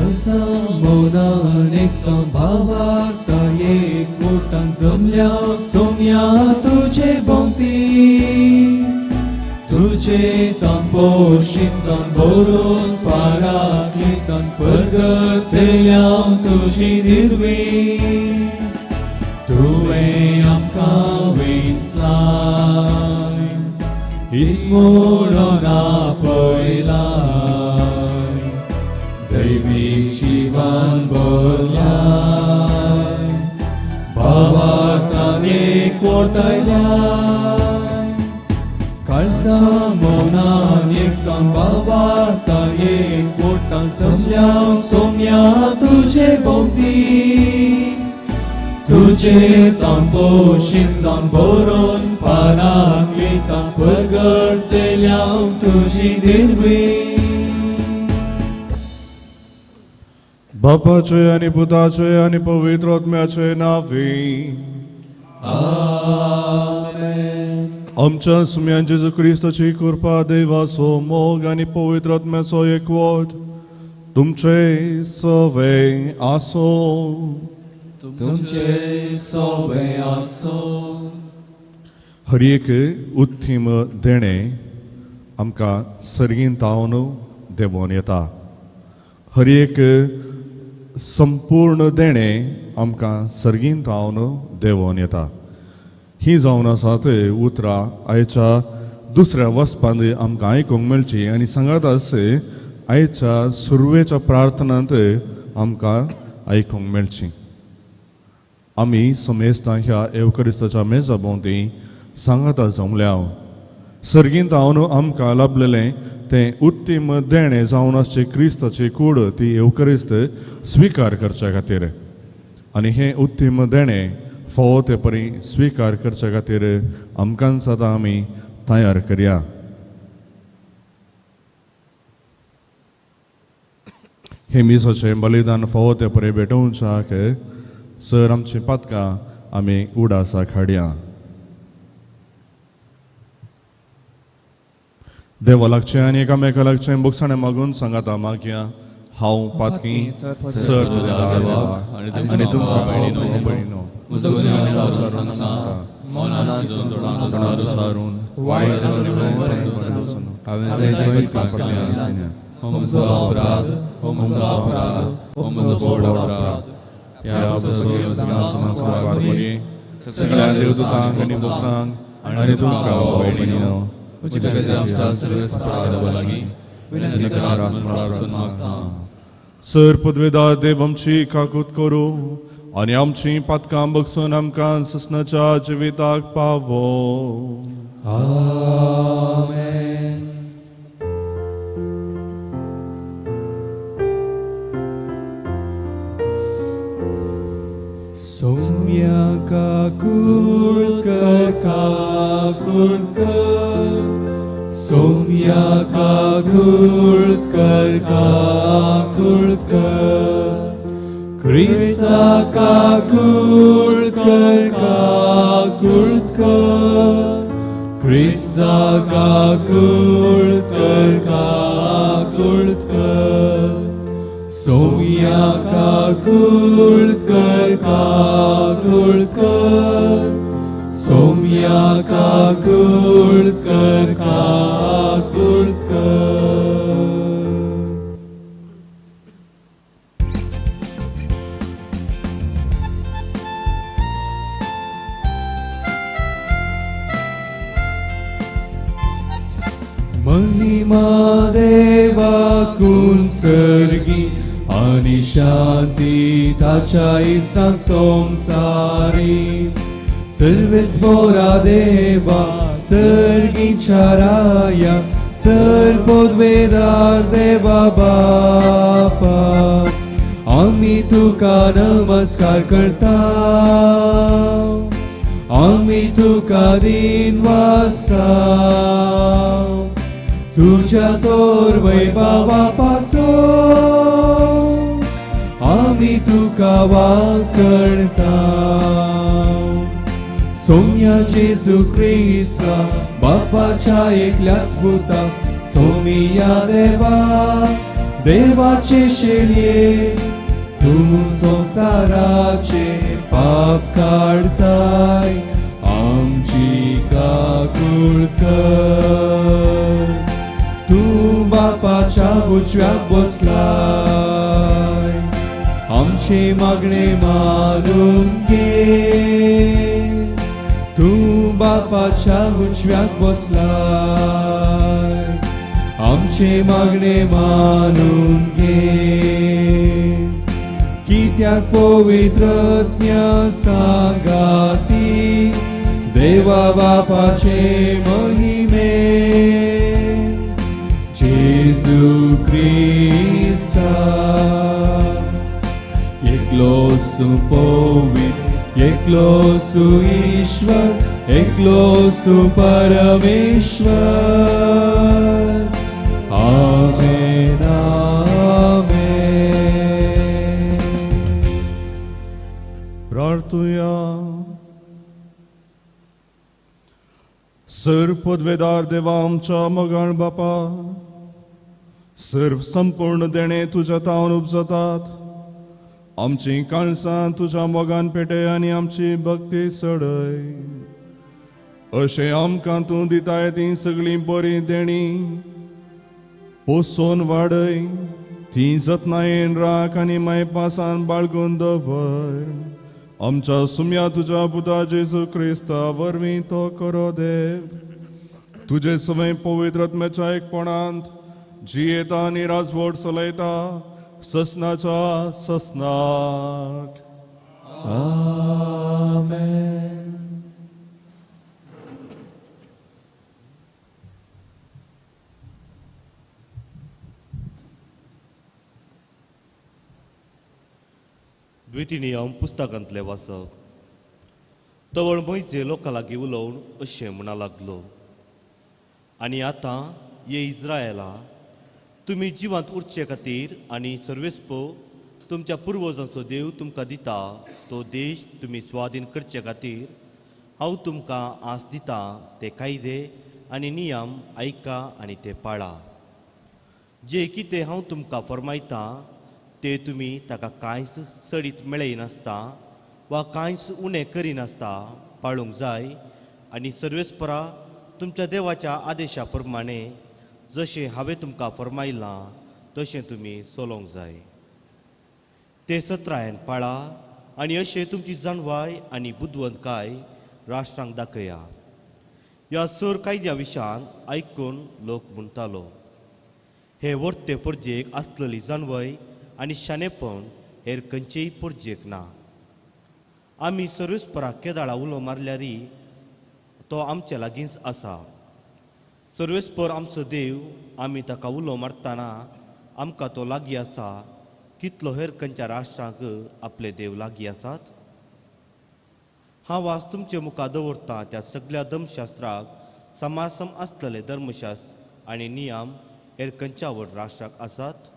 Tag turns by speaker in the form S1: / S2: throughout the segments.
S1: कळसामोनान एक संभावार्ता एक मोठान जमल्या सोम्या तुझे भोंवती तुझे तांपोशीत जावन भरून पाराकलीतान परगतल्या तुझी निर्वी तुवें आमकां विंचलाय इसमोडोन आपयलाय दैवीक जिवान बदलाय भावार्थान एक ओटायलाय कळसामोनान एक संभावार्ता एक मोठान जमल्या सोम्या तुझे भोंवती तुझे तांपोशीत जावन भरून पाराकलीतान परगटल्या तुझी निर्वी
S2: बापाचे आनी पुताचे आनी पवित्र आत्म्याचे नावी
S1: आमेन.
S2: आमच्या सुम्यान जेजू क्रिस्ताची कृपा देवाचो मोग आनी पवित्र आत्म्याचो एकवट तुमचे सवे आसो
S1: तुमचे सोबे आसो.
S2: हर एक उत्तीम देणे आमकां सर्गीन तावन देवोन येता. हर एक संपूर्ण देणे आमकां सर्गीन तावन देवोन येता. ही जावन आसात उतरां आयच्या दुसऱ्या वचपांत आमकां आयकूंक मेळची आनी सांगात आसचे आयच्या सुरवेच्या प्रार्थनांत आमकां आयकूंक मेळची. आमी समेस्तां ह्या एवकरिस्ताच्या मेजा भोंवती सांगाता जमल्या सर्गीन तावन आमकां लाभलेलें तें उत्तीम देणें जावन आसचें क्रिस्ताची कूड ती एवकरिस्त स्विकार करचे खातीर आनी हें उत्तीम देणें फोव ते परी स्विकार करचे खातीर आमकां सदां आमी तयार करया. हे मिसाचें बलिदान फोव ते परी भेटोवच्याक सर आमचीं पातकां आमी उडासाक हाडया. देवा लागचें आनी एकामेका लागचें बुकसाणें मागून सांगाता मागया हांव पातकी सर देवा आनी तुमकां भयणीनो सारून वायट सगळ्या देवदूतांक आनी भक्तांक आनी तुमकां भयणीनो सर पदवेदार देव आमची काकूत करूं आनी आमची पातकां बगसून आमकां ससनाच्या जिविताक पावो.
S1: आमेन. सोम्या काकूत कर सोम्या काकूत कर क्रिस्ता काकूत कर क्रिस्ता काकूत कर सोम्या काकूत कर सोम्या काकूत कर. महिमा देवाकून सर्गी आनी शांती ताच्या इस्ता संसारी सर्वेस बोरा देवा सर्गीच्या राया सर पदवेदार देवा बापा आमी तुका नमस्कार करता आमी तुका दिन वाजता तुझ्या तोर वैभवा पासून आमी तुका वाकणता. सोम्या जेजू क्रिस्ता बापाच्या एकल्याच पुता सोमिया देवा देवाचे शेळये तूं संसाराचे पाप काढताय आमची काकूळ कर तूं बापाच्या उजव्याक बसलाय आमचे मागणे मानून घे तूं बापाच्या उजव्याक बसलाय आमचे मागणे मानून घे कित्याक पवित्रज्ञ सांगाती देवा बापाचे महिमे जेजू क्रिस्ता एकलोच तूं पवित्र एकलोच तूं ईश्वर एकलोच तूं परमेश्वर आमेन आमेन
S2: प्रार्थुया सर्व पदवेदार देवा आमच्या मोगाळ बापा सर्व संपूर्ण देणे तुझ्या तावन उपजतात आमची काळसां तुझ्या मोगान पेटय आनी आमची भक्ती चडय अशें आमकां तूं दिताय ती सगळी बरी देणी पोसोन वाडय ती जतनायेन राख आनी मायपासान बाळगून दवर आमच्या सुम्या तुझ्या पुता जेजू क्रिस्ता वरवीं तो करो देव तुझे सवय पवित्र आत्म्याच्या एकपणांत जियेता आनी राजवट चलयता ससनाच्या ससनाक
S1: आमेन
S3: द्वितीय पुस्तकांतले वाचप तवळ मोइजे लोकां लागीं उलोवन अशें म्हणा लागलो आनी आतां ये इस्रायेला तुमी जिवांत उरचे खातीर आनी सर्वेस्पो तुमच्या पुर्वजांचो देव तुमकां दिता तो देश तुमी स्वाधीन करचे खातीर हांव तुमकां आस दितां ते कायदे आनी नियम आयका आनी ते पाळा जे कितें हांव तुमकां फरमायतां ते तुमी ताका कांयच सडीत मेळयनासता वा कांयच उणें करिनासता पाळूंक जाय आनी सर्वेस्परा तुमच्या देवाच्या आदेशा प्रमाणे जशें हांवें तुमकां फरमायलां तशें तुमी चलोवंक जाय ते सत्रायन पाळा आनी अशें तुमची जाणवाय आनी बुदवंतकाय राष्ट्रांक दाखया ह्या सर कायद्या विशयान आयकून लोक म्हणटालो हे वर्ते परजेक आसलेली जाणवय आनी शाणेपण हेर खंयचेय परजेक ना आमी सर्वेस्पराक केदाळा उलो मारल्यारी तो आमचे लागींच आसा सर्वेस्पर आमचो देव आमी ताका उलो मारतना आमकां तो लागीं आसा कितलो हेर खंयच्या राष्ट्रांक आपले देव लागीं आसात हांव आज तुमचे मुखार दवरतां त्या सगळ्या धर्मशास्त्राक समासम आसतले धर्मशास्त्र आनी नियम हेर खंयच्या व्हड राष्ट्राक आसात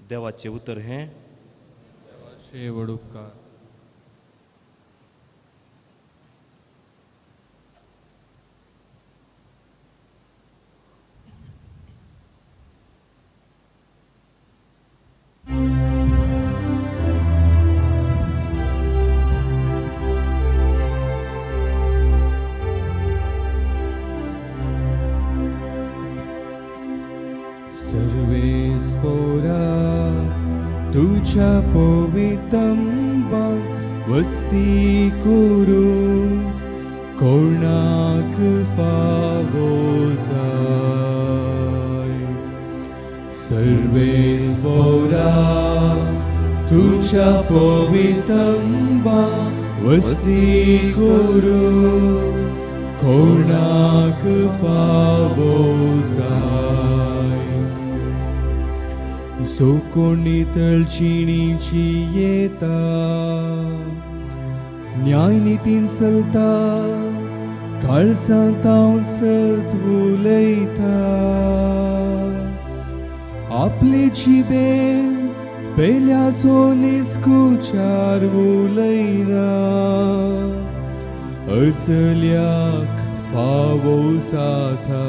S3: देवाचे उतर हें
S1: देवाचे व्हड उपकार सर्वेस्पोरा तुझ्या पवित्रंबात वस्ती करूंक कोणाक फावो जायत सर्वेस्पोरा तुझ्या पवित्रंबात वस्ती करूंक कोणाक फावो जायत सो कोणी तळचिणीची येता न्याय नितीन चलता काळसां तावन सदवुलयता आपले जिबेन पेल्या सोनिस्कुचार उलयना असल्याक फावो जाता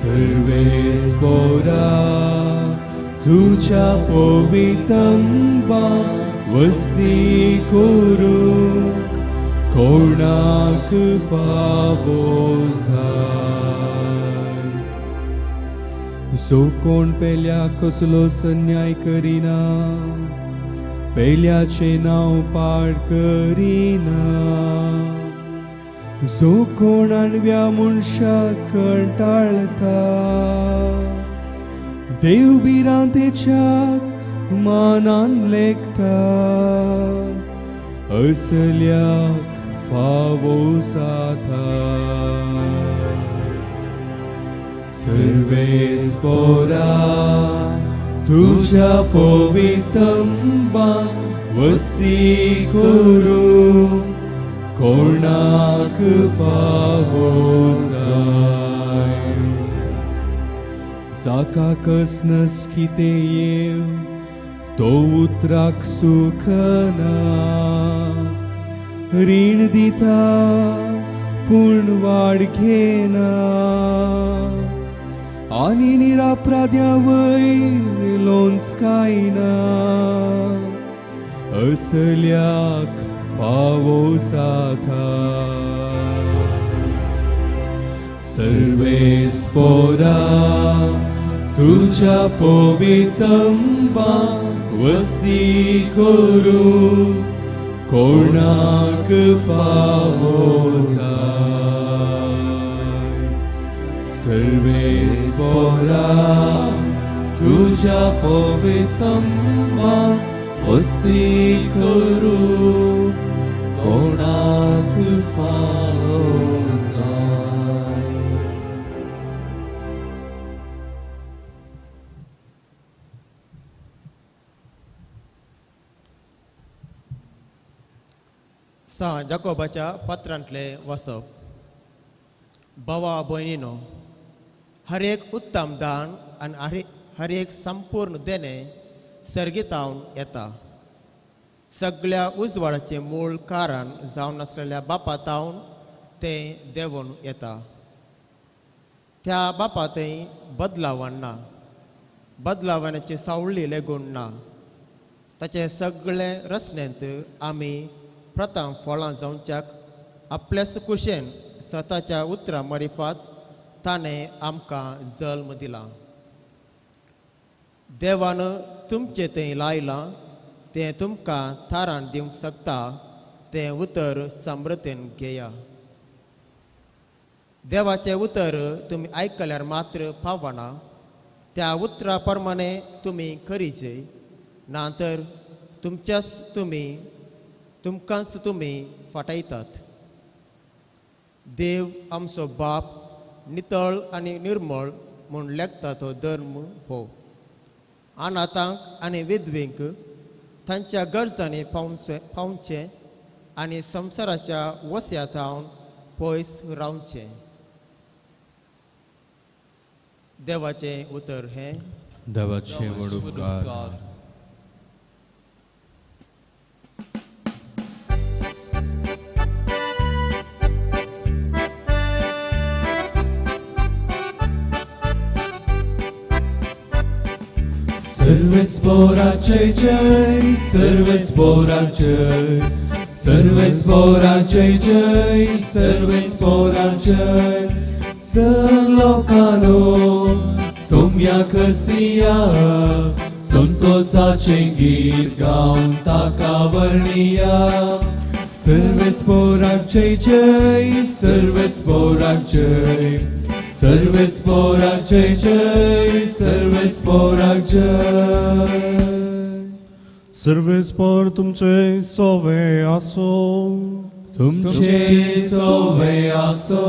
S1: सर्वेस्पोरा तुझ्या पवित्रंबा वस्ती करूंक कोणाक फावो जाय. जो कोण पेल्या कसलो अन्याय करिना, पेल्याचे नाव पाड करिना, जो कोण अणव्या मनशाक कंटाळता, देव बिरांतेच्याक मानान लेखता, असल्याक फावो जाता. सर्वेस्पोरा तुझ्या पवित्रंबा वस्ती करूंक कोणाक फावो जाय. जाका कसनस कितें येव तो उतराक सुखना, रीण दिता पूण वाड घेना, आनी निरापराध्या वयर लोंचकायना, असल्याक फावो जाता. सर्वेस्पोरा तुझ्या पवित्रंबा वस्ती करूंक कोणाक फावो जाय. सर्वेस्पोरा तुझ्या पवित्रंबा वस्ती करूंक कोणाक फावो जाय.
S4: जाकोबाच्या पत्रांतले वसप. भावा भयणीनो, हर एक उत्तम दान आनी हर एक संपूर्ण देणे सर्गीतावन येता. सगळ्या उजवाडाचे मूळ कारण जावन आसलेल्या बापातावन ते देवून येता. त्या बापातय बदलावण ना, बदलावण्याची सावळी लेगून ना. ताचे सगळे रचनेंत आमी प्रथम फळां जावच्याक आपल्याच कुशेन स्वताच्या उतरां मरिफात ताणें आमकां जल्म दिला. देवान तुमचें तें लायलां तें तुमकां थारान दिवंक शकता तें उतर समृद्धीन घेया. देवाचें उतर तुमी आयकल्यार मात्र फावना, त्या उतरा प्रमाणे तुमी करीचे, नातर तुमकांच तुमी फटयतात. देव आमचो बाप नितळ आनी निर्मळ म्हूण लेखता तो धर्म हो. अनाथांक आनी विधवेंक तांच्या गरजांनी पावचे आनी संवसाराच्या वस्यांतावन पयस रावचें. देवाचें उतर हें.
S1: देवाचे व्हड उपकार. सर्वेस्पोराचे जय, सर्वेस्पोराचे, सर्वेस्पोराचे जय, सर्वेस्पोराचे. लोकांनो सोम्या करसिया, संतोषाचे गीत गावन ताका वर्णिया. सर्वेस्पोराचे जय, सर्वेस्पोराचे, सर्वेस्पोराचे जय, सर्वेस्पोराचे.
S2: सर्वेस्पोर तुमचे सोवे आसो,
S1: तुमचे सोवे आसो.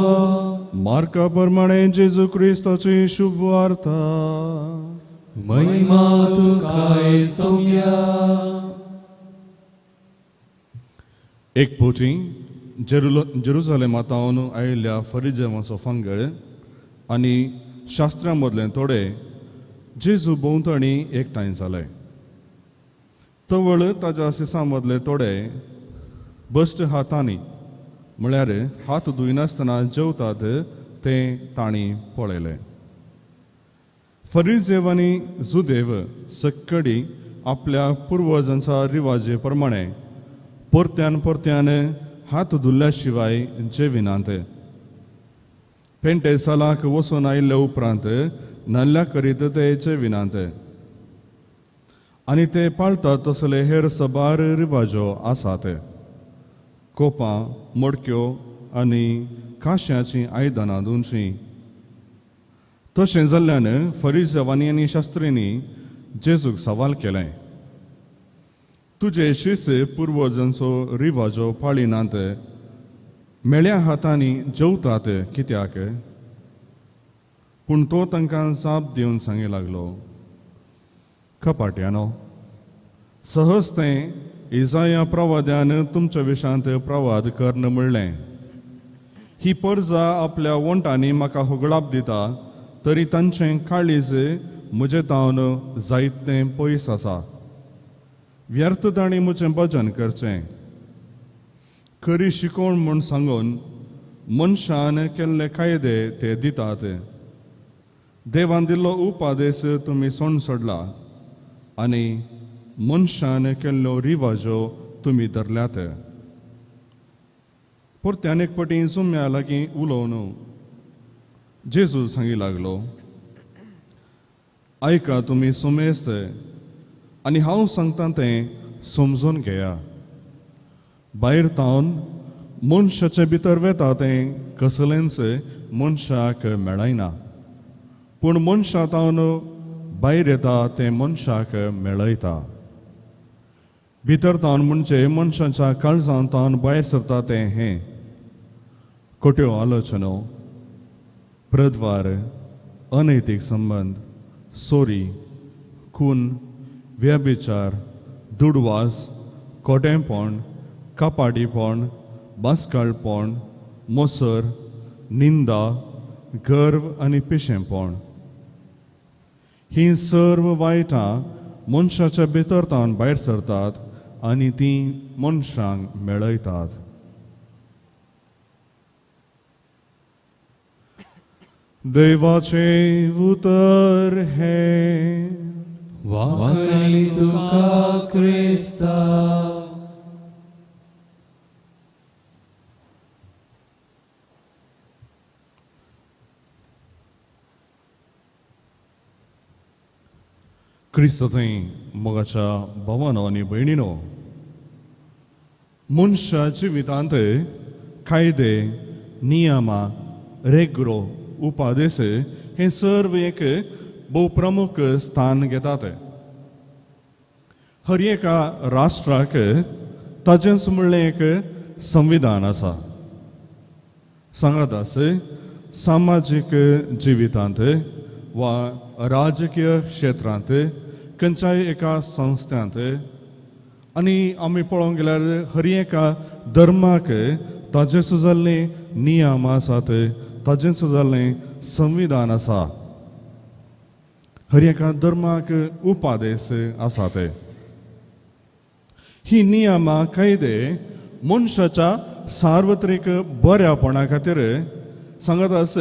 S2: मार्का प्रमाणे जेजू क्रिस्ताची शुभ वार्ता.
S1: महिमा तुकाय सौम्या.
S2: एक पोची जेरुसलेमांतावन आयिल्ल्या फरिजेमाचो पंगड आनी शास्त्रां मदले थोडे जेजू भोंवतणी एकठांय जाले. तवळ ताच्या सिसां मदले थोडे बश्ट हातांनी म्हळ्यार हात धुयनासतना जेवतात तें तांणी पळयलें. फरिसेव आनी जुदेव सक्कडी आपल्या पुर्वजांचा रिवाजे प्रमाणे परत्यान परत्यान हात धुल्ल्या शिवाय जेविनात. पेंटे सालाक वचून आयिल्ल्या उपरांत नाल्ल्या करीत ते जेविनात. आनी ते पाळतात तसले हेर सबार रिवाजो आसात. कोपां, मडक्यो आनी काश्याचीं आयदनां धुवचीं. तशें जाल्ल्यान फरिसेवांनी आनी शास्त्रींनी जेजूक सवाल केलें, तुजे शिष्य पुर्वजांचो रिवाजो पाळिनात, मेळ्या हातांनी जेवतात कित्याक? पूण तो तांकां जाप दिवन सांगूंक लागलो, कपाट्यानो, सहज तें इसाया प्रवाद्यान तुमच्या विशांत प्रवाद कर्ण म्हणलें, ही पर्जा आपल्या वंटांनी म्हाका होगळाप दिता, तरी तांचें काळीज म्हजे तावन जायतें पयस आसा. व्यर्थ तांणी म्हजें भजन करचें. खरी शिकोवण म्हूण सांगून मनशान केल्ले कायदे ते दितात. देवान दिल्लो उपादेश तुमी सोण सोडला आनी मनशान केल्लो रिवाजो तुमी धरल्यात. परत्यान एक पटी जुम्या लागीं उलोवन जेजू सांगी लागलो, आयका तुमी सुमेस्त आनी हांव सांगता तें समजून घेया. भायर तावन मनशाचे भितर वेता तें कसलेंच मनशाक मेळयना, पूण मनशा तावन भायर येता तें मनशाक मेळयता. भितर तावन म्हणजे मनशाच्या काळजांत तावन भायर सरता तें हें, खोट्यो आलोचनो, प्रद्वार, अनैतीक संबंध, सोरी, खून, व्यभिचार, दुडवास, खोटेपण, कापाडीपण, बासकाळपण, मोसर, निंदा, गर्व आनी पिशेंपण. ही सर्व वायटां मनशाच्या भितर तावन भायर सरतात आनी तीं मनशांक मेळयतात. देवाचे उतर हे
S1: वाकली तुका क्रिस्ता.
S2: क्रिस्त थंय मोगाच्या भावानो आनी भयणीनो, मनशा जिवितांत कायदे, नियमां, रेग्रो, उपादेश हे सर्व एक भोव प्रमुख स्थान घेतात. हर एका राष्ट्राक ताचेंच म्हणलें एक संविधान आसा. सांगात आस सामाजीक जिवितांत वा राजकीय क्षेत्रांत खंयच्याय एका संस्थांत आनी आमी पळोवंक गेल्यार हर एका धर्माक ताचे सुजाल्ले नियम आसात, ताचें सुजाल्लें संविधान आसा. हर एका धर्माक उपादेश आसात. ही नियमां कायदे मनशाच्या सार्वत्रिक बऱ्यापणा खातीर सांगत आस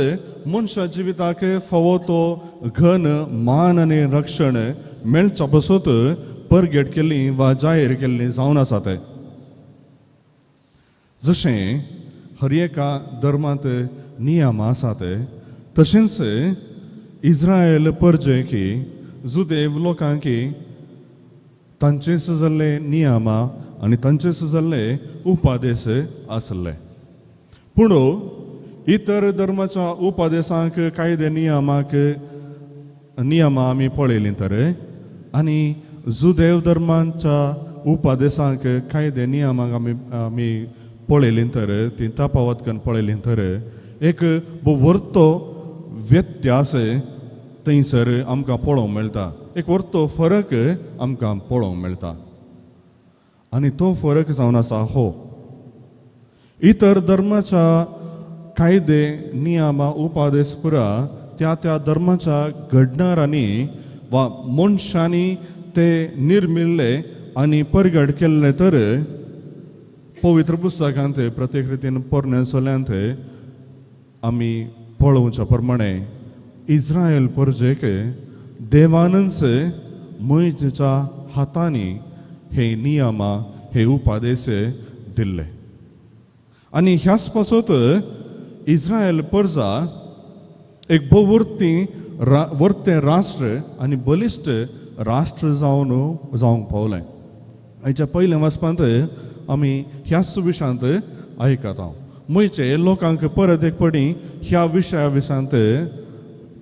S2: मनशा जिविताक फावो तो घन मान आनी रक्षण मेळच्या पसत परगेट केल्ली वा जाहीर केल्ली जावन आसात. जशें हर एका धर्मांत नियम आसात, तशेंच इस्रायल परजेकी जुदेव लोकांकी तांचे सुजाल्ले नियमां आनी तांचे सुजाल्ले उपादेश आसले. पूण इतर धर्माच्या उपादेशांक कायदे नियमां आमी पळयलीं तर आनी जुदेव धर्मांच्या उपादेशांक कायदे नियमांक आमी पळयलीं तर ती तापावत करून पळयलीं तर एक व्हरतो व्यत्यास थंयसर आमकां पळोवंक मेळटा. एक व्हरतो फरक आमकां पळोवंक मेळटा. आनी तो फरक जावन आसा हो, इतर धर्माच्या कायदे नियमां उपादेश पुरा त्या त्या धर्माच्या घडणारांनी वा मनशांनी ते निर्मिल्ले आनी परगट केल्ले तर पवित्र पुस्तकांत प्रत्येक रितीन पोरण्या सोल्यांत आमी पळोवच्या प्रमाणे इस्रायल परजेक देवानंच मोइजेच्या हातांनी हे नियमा हे उपादेश दिल्ले आणि ह्याच पासत इस्रायल परजा एक वर्ते राष्ट्र आणि बलिश्ट राष्ट्र जावंक पावलें. हाच्या पयल्या वचपांत आमी ह्याच विशयांत आयकत आहों. मुयचे लोकांक परत एक पडी ह्या विशया विशयांत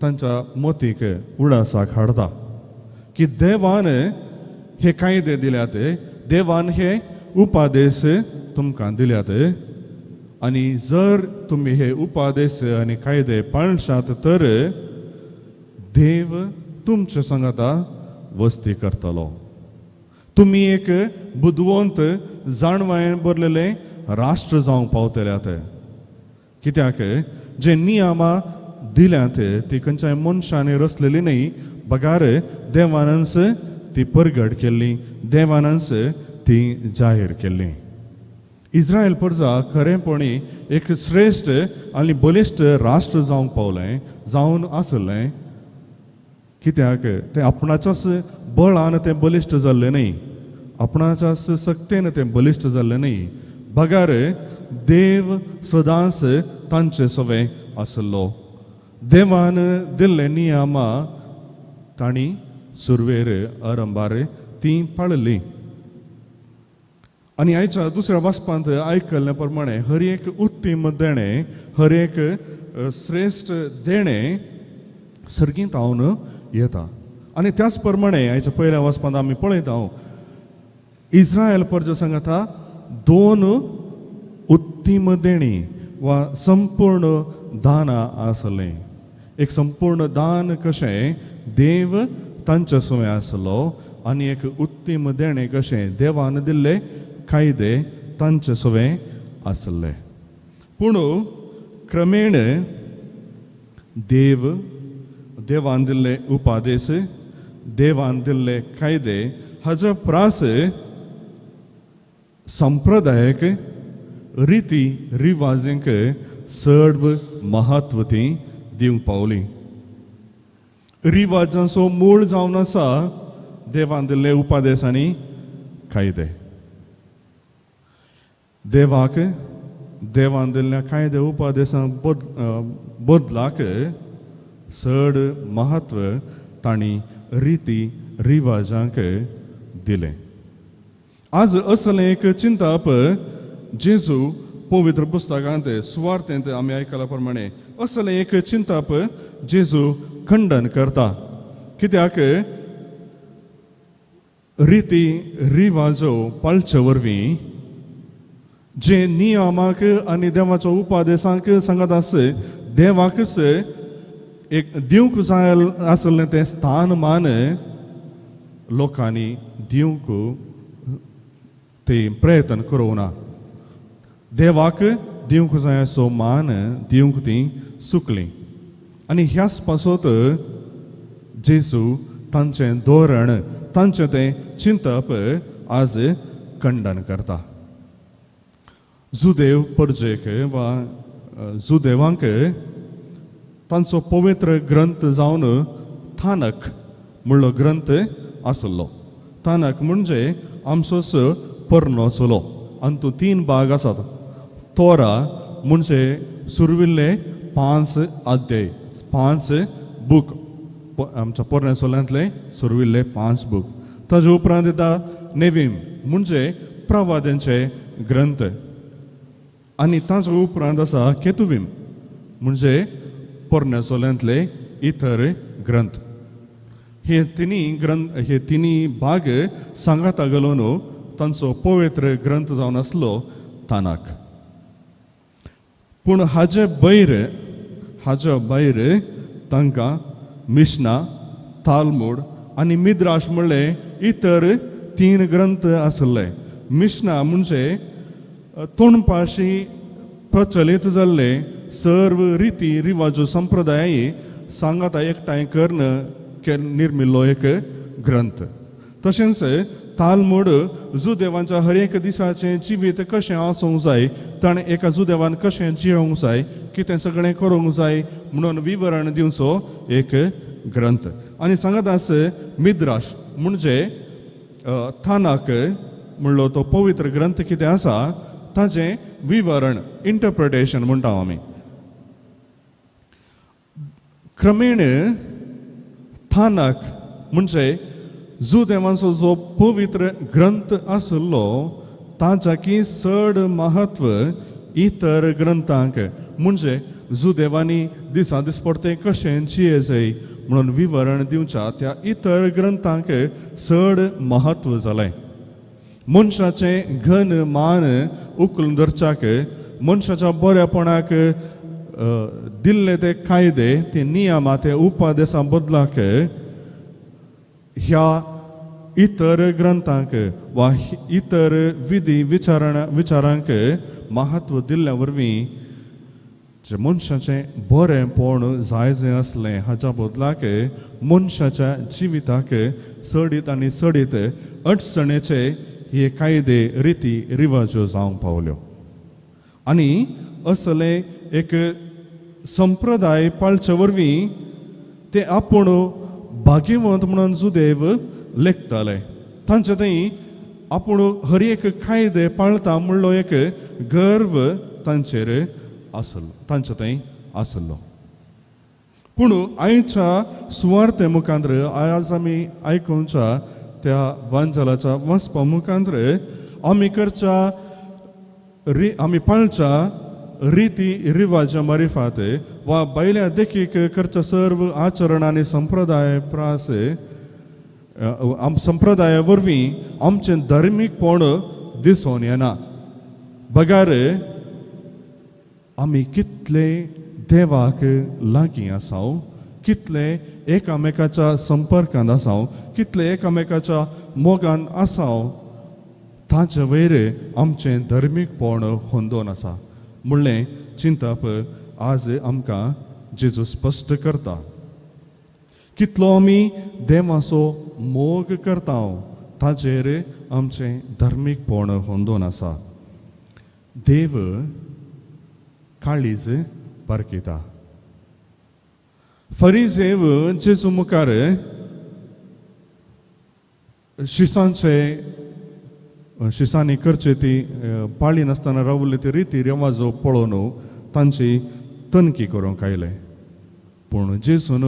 S2: तांच्या मतीक उडासाक हाडता की देवान हे कायदे दिल्यात, देवान हे उपादेश तुमकां दिल्यात आणि जर तुम्ही हे उपादेश आणि कायदे पाळशात तर देव तुमच्या संगता वस्ती करतलो. तुम्ही एक बुदवंत जाणवायेन भरलेले राष्ट्र जावंक पावतल्यात. कित्याक जे नियमा दिल्यात ती खंयच्याय मनशांनी रचलेली न्ही, बगार देवानच ती परगट केल्ली, देवानच ती जाहीर केल्ली. इस्रायल परजा खरेपणी एक श्रेष्ठ आनी बलिश्ट राष्ट्र जावंक पावलें, जावन आसलें. कित्याक ते आपणाच्याच बळान ते बलिश्ट जाल्ले न्ही, आपणाच्याच सक्तेन ते बलिश्ट जाल्ले न्ही, बगार देव सदांच तांचे सवे आसलो. देवान दिल्ले नियमा तांणी सुरवेर आरंभार ती पाळली. आणि आयच्या दुसऱ्या वाचपांत आयकल्ल्या प्रमाणे हर एक उत्तीम देणे, हर एक श्रेष्ठ देणे सर्गीत हांवन येता. आणि त्याच प्रमाणे आयच्या पयल्या वाचपांत आमी पळयता इस्रायल परजा सांगता 2 उत्तीम देणी वा संपूर्ण दानां आसलें. एक संपूर्ण दान कशें देव तांचे सवय आसलो आनी एक उत्तीम देणे कशें देवान दिल्ले कायदे तांचे सवय आसले. पूण क्रमेण देवान दिल्ले उपादेश, देवान दिल्ले कायदे हाचो प्रास संप्रदायक रिती रिवाजांक चड महत्व ती दिवंक पावली. रिवाजांचो मूळ जावन आसा देवान दिल्ले उपादेश आनी कायदे. देवान दिल्ल्या कायदे उपादेशांक बदलाक चड महत्व तांणी रिती रिवाजांक दिलें. आज असलें एक चिंतप जेजू पवित्र पुस्तकांत सुवार्तेंत आमी आयकल्या प्रमाणे असलें एक चिंतप जेजू खंडन करता. कित्याक रिती रिवाजो पाळचे वरवीं जे नियमाक आनी देवाच्या उपादेशांक सांगत आस देवाकच एक दिवंक जाय आसलें तें स्थान मान लोकांनी दिवंक ते प्रयत्न करूं ना. देवाक दिवंक जाय असो मान दिवंक ती चुकली. आनी ह्याच पासत जेजू तांचें धोरण, तांचें तें चिंतप आज खंडन करता. जुदेव परजेक वा जुदेवांक तांचो पवित्र ग्रंथ जावन थानक म्हणलो ग्रंथ आसलो. थानक म्हणजे आमचोच पर्णोचलो आनी तो 3 भाग आसात. तोरा म्हणजे सुरविल्ले 5 अध्याय, 5 बूक, आमच्या पर्णेचोल्यांतले सुरविल्ले 5 बूक. ताजे उपरांत येता नेवीम म्हणजे प्रवाद्यांचे ग्रंथ आनी ताजे उपरांत आसा केतुवीम म्हणजे पर्णेचोल्यांतले इतर ग्रंथ. हे तिनी भाग सांगाता घालून तांचो पवित्र ग्रंथ जावन आसलो तानाक. पूण हाजे भायर तांकां मिशना, तालमूड आनी मिद्राश म्हणले इतर 3 ग्रंथ आसले. मिशना म्हणजे तोंडपाशी प्रचलीत जाल्ले सर्व रिती रिवाजो संप्रदाय सांगाता एकठांय करून निर्मिल्लो एक ग्रंथ. तशेंच तालमूड जुदेवांच्या हर एक दिसाचें जिवीत कशें आसूंक जाय, ताणें एका जुदेवान कशें जियोंक जाय, कितें सगळें करूंक जाय म्हणून विवरण दिवचो एक ग्रंथ. आनी सांगत आस मिद्राश म्हणजे थानाक म्हणलो तो पवित्र ग्रंथ कितें आसा ताचें विवरण इंटरप्रिटेशन म्हणटा आमी. क्रमेण थानाक म्हणजे जुदेवांचो जो पवित्र ग्रंथ आसलो ताचा की चड महत्व इतर ग्रंथांक म्हणजे जुदेवानी दिसा दिसपडटे कशें जियेजय म्हणून विवरण दिवच्या त्या इतर ग्रंथांक चड महत्व जालें. मनशाचें घन मान उखलून धरच्याक मनशाच्या बऱ्यापणाक दिल्ले ते कायदे ते नियमा ते उपादेशा बदलाक ह्या इतर ग्रंथांक वा इतर विधी विचारांक महत्व दिल्ल्या वरवीं जे मनशाचें बरेंपण जायजें असलें हाच्या बदलाक मनशाच्या जिविताक चडीत आनी चडीत अडचणेचे हे कायदे रिती रिवाज्यो जावंक पावल्यो. आनी असले एक संप्रदाय पाळचे वरवीं ते आपूण भाग्यवंत म्हणून जुदेव लेखताले. तांचे थंय आपूण हर एक कायदे पाळटा म्हणलो एक गर्व तांचेर आसलो तांचे थंय आसलो. पूण आयच्या सुवार्ते मुखांतर आज आमी आयकुच्या त्या वांजलाच्या वचपा मुखांतर आमी करच्या आमी पाळच्या रिती रिवाजा मारिफात वा बैल्या देखीक करच्या सर्व आचरण आनी संप्रदाय प्रास संप्रदाया वरवीं आमचें धार्मीकपण दिसून येना. बगार आमी कितले देवाक लागीं आसाव, कितले एकामेकाच्या संपर्कांत आसाव, कितले एकामेकाच्या मोगान आसाव ताचे वयर आमचें धार्मीकपण होंदोन आसा म्हणलें चिंतप आज आमकां जेजू स्पश्ट करता. कितलो आमी देवाचो मोग करता ताचेर आमचें धार्मीकपण होंदोन आसा. देव काळीज पारकिता. फरिजेव जेजू मुखार शिसांनी करचे ती पाळी नासतना रावले ती रिती रिवाजो पळोवन तांची तनकी करूंक आयले. पूण जेजून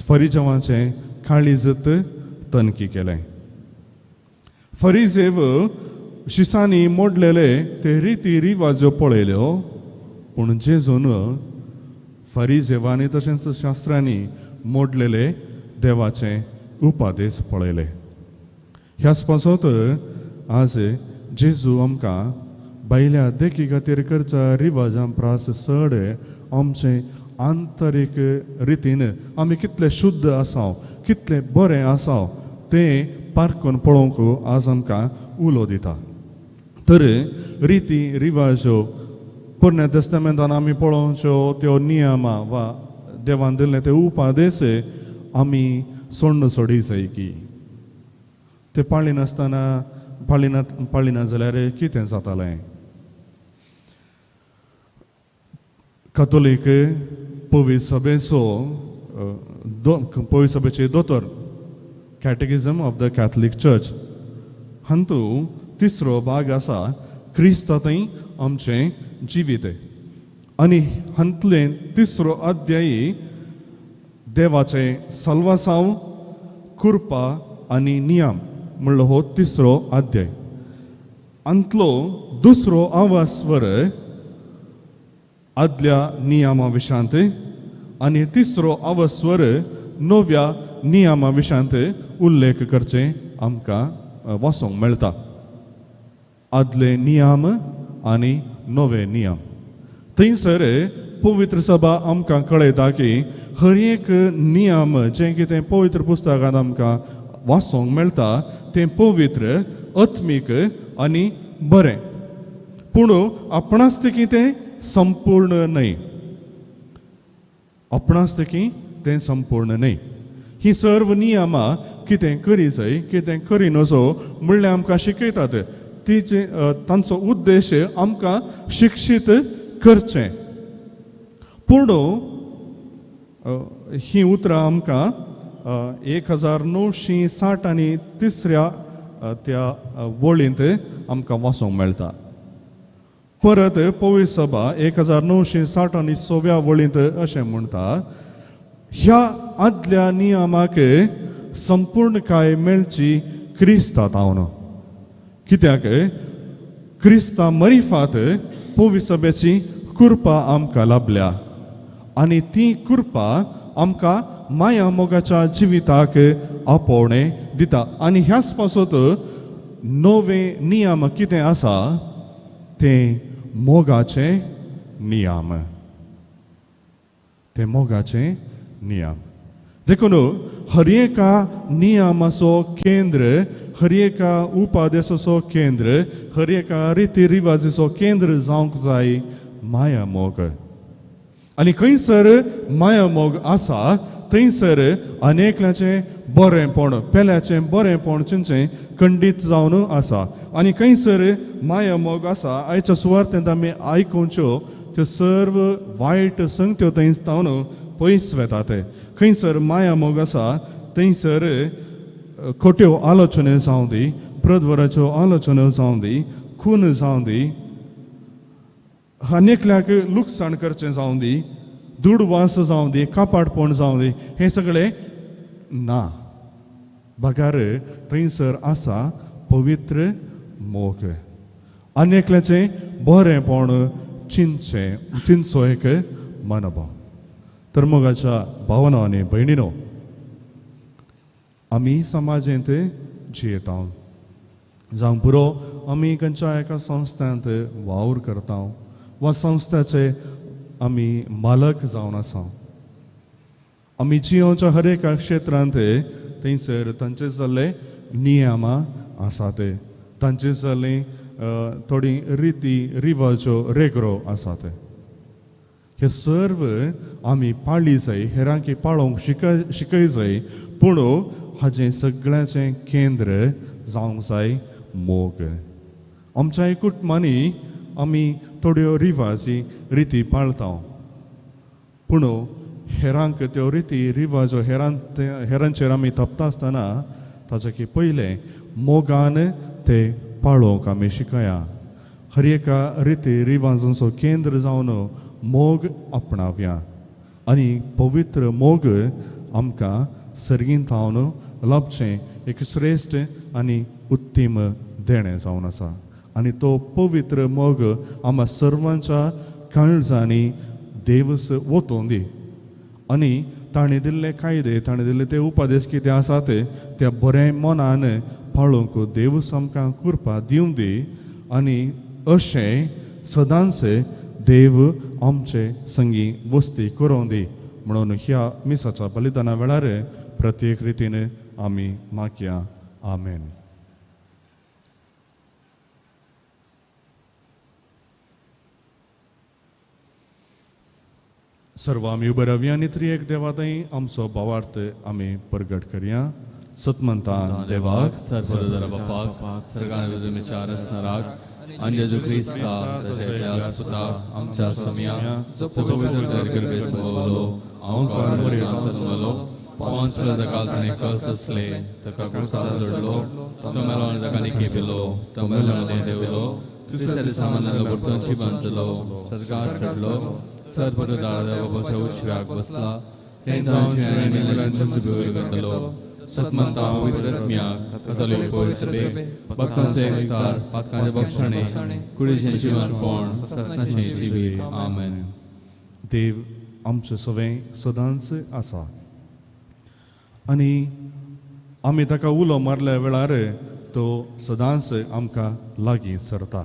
S2: फरिजेवांचे काळीजत तनकी केलें. फरिजेव शिसांनी मोडलेले ते रिती रिवाज्यो पळयल्यो. पूण जेजून फरिजेवांनी तशेंच शास्त्रांनी मोडलेले देवाचे उपादेश पळयले. ह्याच पासत आज जेजू आमकां बैल्या देखी खातीर करच्या रिवाजां प्रास चड आमचे आंतरीक रितीन आमी कितले शुद्ध आसाव, कितले बरें आसाव तें पारखून पळोवंक आज आमकां उलो दिता. तर रिती रिवाज्यो पोरण्या तेस्तामेंतान आमी पळोवच्यो त्यो नियमां वा देवान दिल्ले ते उपादेश आमी सोडून सोडी जाय की ते पाळिनासतना पाळिना जाल्यार कितें जातालें. कातोलीक पवित्र सभेचे दोतोर कॅटेकिझम ऑफ द कॅथलीक चर्च हातूंत तिसरो भाग आसा क्रिस्तांतय आमचें जिवीत. आनी हातूंतले तिसरो अध्याय देवाचें सल्वासांव कृपा आनी नियम म्हणलो हो तिसरो अध्याय. अंतलो दुसरो आवास्वर आदल्या नियमा विशांत आनी तिसरो आवास्वर नव्या नियमा विशांत उल्लेख करचे आमकां वाचूंक मेळटा. आदले नियम आनी नवे नियम थंयसर पवित्र सभा आमकां कळयता की हर एक नियम जें कितें पवित्र पुस्तकांत आमकां वाचूंक मेळटा तें पवित्र आत्मीक आनी बरें. पूण आपणाच देखी तें संपूर्ण न्हय. आपणाच देखी तें संपूर्ण न्हय. ही सर्व नियमां कितें करी जाय कितें करी नजो म्हणलें आमकां शिकयतात. तांचो उद्देश आमकां शिक्षीत करचें. पूण ही उतरां आमकां 1960 आनी तिसऱ्या त्या वळींत आमकां वाचूंक मेळटा. परत पवित्र सभा 1960 आनी 6व्या वळींत अशें म्हणटा, ह्या आदल्या नियमाक संपूर्णकाय मेळची क्रिस्तांत हांव. कित्याक क्रिस्ता मरिफात पवित्र सभेची कृपा आमकां लाभल्या आनी ती कृपा आमकां माया मोगाच्या जिविताक आपोवणें दिता. आनी ह्याच पासून नवे नियम कितें आसा तें मोगाचे नियम. ते मोगाचे नियम देखून हर एका नियमाचो केंद्र, हर एका उपादेशाचो केंद्र, हर एका रिती रिवाजाचो केंद्र जावंक जाय माया मोग. आनी खंयसर माया मोग आसा थंयसर अनेकल्याचें बरेंपण, पेल्याचें बरेंपण चिंचें खंडीत जावन आसा. आनी खंयसर माया मोग आसा, आयच्या सुवार्थेंत आमी आयकुच्यो त्यो सर्व वायट संगत्यो थंयच्यान पयस वेतात. खंयसर माया मोग आसा थंयसर खोट्यो आलोचना जावं दी, प्रद्वराच्यो आलोचना जावं दी, खून जावं दी, अनेकल्याक लुकसाण करचें जावं दी, दुडवास जावं दी, कापाडपण जावं दी, हें सगळें ना. बगार थंयसर आसा पवित्र मोग. अनेकल्याचें बरेंपण चिंचो एक मनोभाव. तर मोगाच्या भावना आनी भयणीनो, आमी समाजांत जियेता जावं पुरो आमी खंयच्या एका संस्थांत वावर करता वा संस्थाचे आमी मालक जावन आसा. आमी जियोच्या हर एका क्षेत्रांत थंयसर तांचे जाल्ले नियमां आसात, तांचे जाल्ली थोडी रिती रिवाज्यो रेगरो आसात. हे सर्व आमी पाळली जाय, हेरांकी पाळोवंक शिकय जाय. पूण हाचें सगळ्याचें केंद्र जावंक जाय मोग. आमच्या कुटुंबांनी आमी थोड्यो रिवाजी रिती पाळता, पूण हेरांक त्यो रिती रिवाजो हेरांचेर आमी थपता आसतना ताचे पयलें मोगान ते पाळोवंक आमी शिकया. हर एका रिती रिवाजांचो केंद्र जावन मोग आपणावया. आनी पवित्र मोग आमकां सर्गींतावन लाभचें एक श्रेश्ठ आनी उत्तम देणें जावन आसा. आनी तो पवित्र मोग आम्हा सर्वांच्या काळजांनी देवस वतोवन दी. आनी ताणें दिल्ले कायदे, ताणें दिल्ले ते उपादेश कितें आसात त्या बरें मनान पाळोवंक देवस आमकां कृपा दिवं दी. आनी अशें सदांच देव आमचे संगी वस्ती करूं दी म्हणून ह्या मिसाच्या बलिदाना वेळार प्रत्येक रितीन आमी मागया. आमेन. सर्व आमी उबे रावया आनी त्रिएक देवादय आमचो भावार्थ आमी प्रगट करया. सतमंता देवाक
S1: सर्वदर बापाक सर्गांत विचार असणाराक आणि जेजू ख्रिस्ता त्याच्या सुता आमच्या सम्या पवित्र करबे सोलो आमकां मरियम सोलो पांच प्रदकाल ताणे कस असले ताका क्रुसार जोडलो तो मेलो आनी ताका निकी पिलो तो मेलो आनी देवलो तिसऱ्या दिसा मनाला बुरतांची बांचलो सदगार चडलो सदपद दारा बाबाच्या उजव्याक बसला तेंदांची आनी मेलांची सुबेर घातलो सतमंता पवित्रत्म्याक कथोलिक पवित्र भक्तांचे एकतार पातकांचे बक्षणे कुडीचें जिवनपण ससनाचें जिवीत. आमेन.
S2: देव आमचे सवें सदांच आसा आनी आमी ताका उलो मारल्या वेळार तो सदांच आमकां लागीं सरता.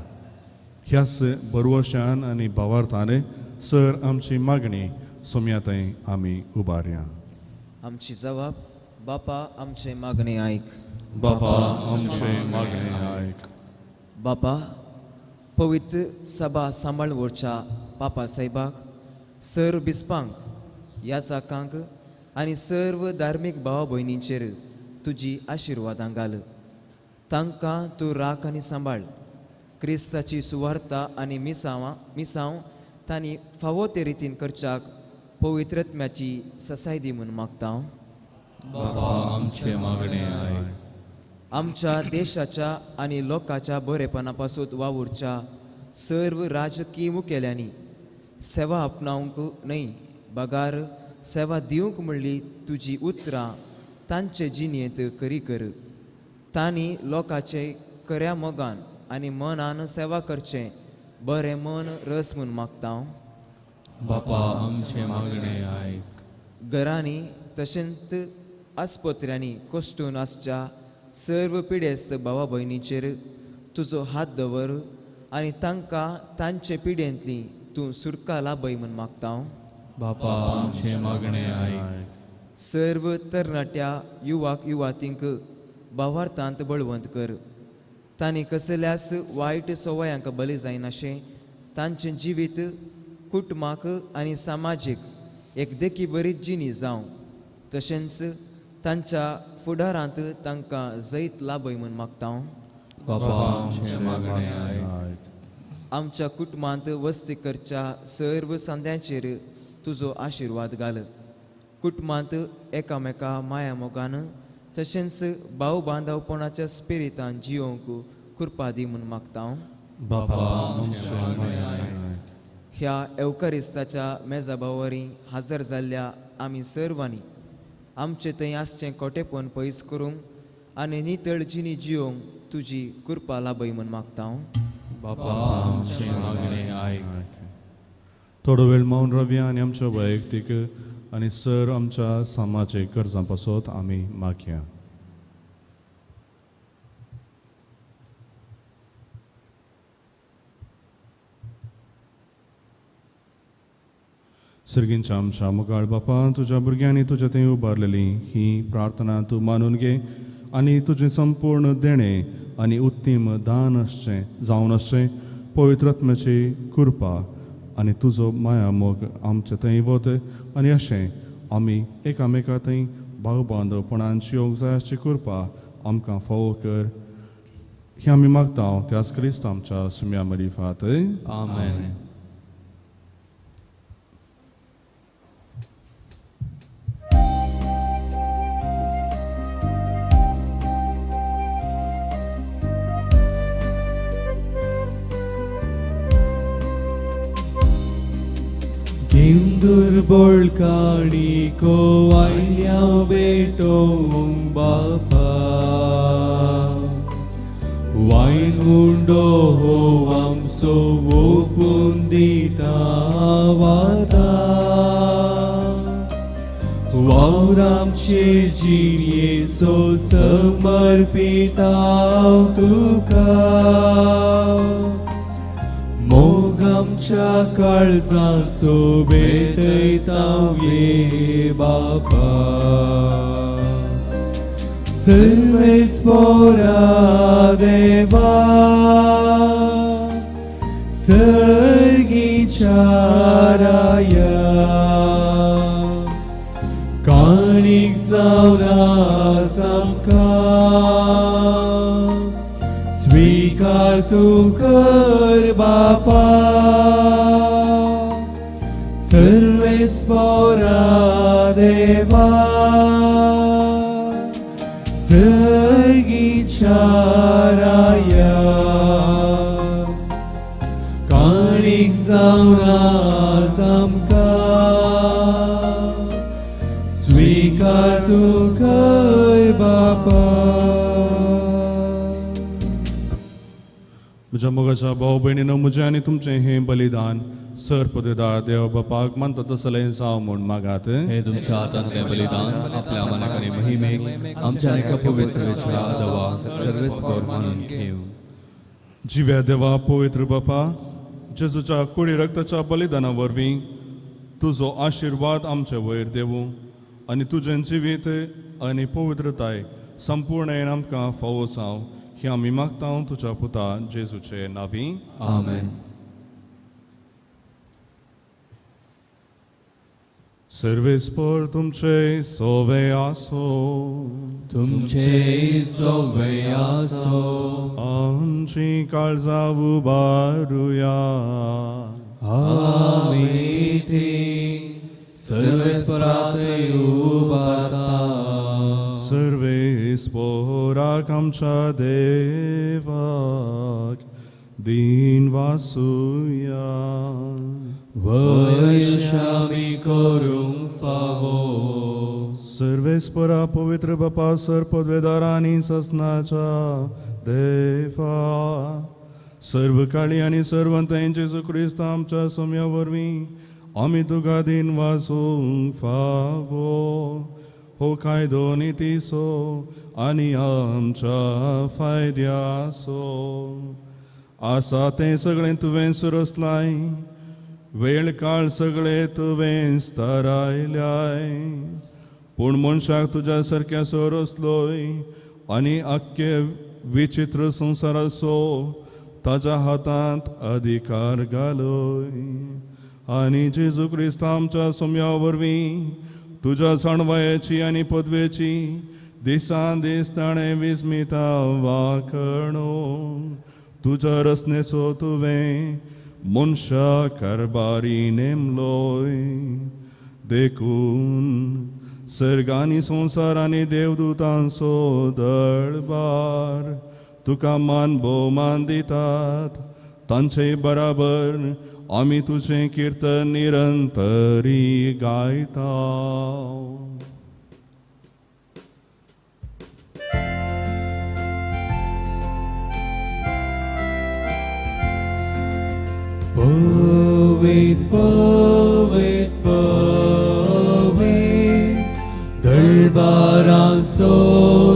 S2: ह्याच बरवशान आनी भावार्थान सर आमची मागणी सोम्यातय आमी उबारया.
S5: आमची जबाब बापा आमचे मागणे ऐक.
S2: बापा आमचे मागणे ऐक.
S5: बापा पवित्र सभा सांबाळवरच्या पापा साहेबाक सर बिस्पांक ह्या साकांक आनी सर्व धार्मीक भाव भयणींचेर तुजी आशिर्वादां घाल. तांकां तूं राख आनी सांबाळ. क्रिस्ताची सुवार्ता आनी मिसांव तांणी फावो ते रितीन करच्याक पवित्रत्म्याची ससाय दी म्हूण मागता.
S1: बापा आमचे मागणे आयक.
S5: आमच्या देशाच्या आनी लोकांच्या बरेपणा पासून वावुरच्या सर्व राजकीय मुखेल्यांनी सेवा आपणावंक न्हय, बगार सेवा दिवंक म्हणली तुजी उतरां तांचे जिणेंत करी कर. तांणी लोकांचे खऱ्या मोगान आनी मनान सेवा करचें बरें मन रस म्हूण मागता.
S1: बापा आमचे मागणे आयक.
S5: घरांनी तशेंच आस्पत्र्यांनी कोश्टून आसच्या सर्व पिडेस्त भावा भयणीचेर तुजो हात दवर आनी तांकां तांचे पिडेंतली तूं सुटका लाभय म्हूण मागता.
S1: बापा आमचे मागणे आयक.
S5: सर्व तरणाट्या युवाक युवातींक भावार्थांत बळवंत कर. तांणी कसल्यास वायट सवयांक बली जायनाशें तांचें जिवीत कुटुंबाक आनी सामाजीक एक देखी बरी जिणी जावं. तशेंच तांच्या फुडारांत तांकां जैत लाभय म्हूण मागता.
S1: बापा आमचे मागणे आयक.
S5: आमच्या कुटुंबांत वस्ती करच्या सर्व सांद्यांचेर तुजो आशिर्वाद घाल. कुटुंबांत एकामेका माया मोगान तशेंच भाव बांदवपणाच्या स्पिरितान जियोंक कृपा दी म्हूण मागता.
S1: बापा आमचे मागणे आयक.
S5: ह्या एवकारिस्ताच्या मेजाबावरी हजर जाल्ल्या आमी सर्वांनी आमचे थंय आसचें कोटेपण पयस करूंक आनी नितळ जिणी जियोंक तुजी कृपा लाभय म्हूण मागता.
S1: बापा आमचे मागणे आयक.
S2: थोडो वेळ मौन रावया आनी आमच्या वैयक्तीक आनी सर आमच्या सामाजीक गरजां पासत आमी मागया. सर्गींच्या आमच्या मुखार बापा तुज्या भुरग्यांनी तुज्या थंय उबारलेली ही प्रार्थना तूं मानून घे आनी तुजें संपूर्ण देणें आनी उत्तीम दान आसचें जावन आसचें. पवित्रात्म्याची कृपा आनी तुजो माया मोग आमचे थंय वत आनी अशें आमी एकामेका थंय भाव बांदवपणान जियोंक जाय अशी कृपा आमकां फावो कर. हें आमी मागता त्याच क्रिस्त आमच्या सुम्या मरिफात.
S1: आमेन.
S6: दुर्बल काणिको आयल्या बेटोवंक बापा वायन उंडो हो आमचो ओपून दिता वादा वावर आमचे जिणेचो समर्पिता तुका मोग आमच्या काळजांचो भेटयतां ये बापा सर्वेस्परा देवा सर्गीच्या राया काणीक जावन आमकां स्वीकार तूं कर बापा सर्वेस्परा देवा सर्गीच्या राया काणीक जावन आमकां स्वीकार तूं कर बापा.
S2: म्हज्या मोगाच्या भाव भयणीनो म्हजें आनी तुमचें हें बलिदान सर्पदेदार देव बापाक मानता तसलें जावं म्हूण मागात.
S1: हे तुमच्या हातांतलें बलिदान आपल्या मनाक आनी महिमेक आमच्या एका पवित्र दवा सर्वेस्पर मानून घेव.
S2: जिव्या देवा पवित्र बापा जेजूच्या कुडी रक्ताच्या बलिदाना वरवीं तुजो आशिर्वाद आमचे वयर देवूं आनी तुजें जिवीत आनी पवित्रताय संपूर्ण आमकां फावो जावं हें आमी मागता तुज्या पुता जेजूचे नांवी.
S1: आमेन.
S2: सर्वेस्पर तुमचे सोवे आसो.
S6: तुमचे सोवे आसो.
S2: आमची काळजां उबारुया. सर्वेस्पोराक आमच्या देवाक दिन वासुया.
S6: वैशामी करूंक फावो.
S2: सर्वेस्परा पवित्र बापा सर्पद्वेदार आणि ससनाच्या देवा सर्व काळी आणि सर्वंतांचे सुख्रिस्त आमच्या सोम्या वरवीं आमी तुका दिन वासूंक फावो. हो कायदो नितीसो आनी आमच्या फायद्यासो आसा तें सगळें तुवें सुरसलाय. वेळ काळ सगळे तुवें स्तारायल्याय. पूण मनशाक तुज्या सारक्या सोरसलोय आनी आख्खे विचित्र संवसाराचो ताच्या हातांत अधिकार घालोय. आनी जेजू क्रिस्त आमच्या सोम्या वरवीं तुज्या सणवायाची आनी पदवेची दिसान दीस ताणें विस्मिता वाखणो. तुज्या रचनेचो तुवें मनशा कारबारी नेमलोय. देखून सर्गानी संवसारांनी देवदूतांचो दळबार तुका मान भोवमान दितात. तांचे बराबर आमी तुझें कीर्तन निरंतरी गायता.
S6: Poet, poet, poet, darbaraso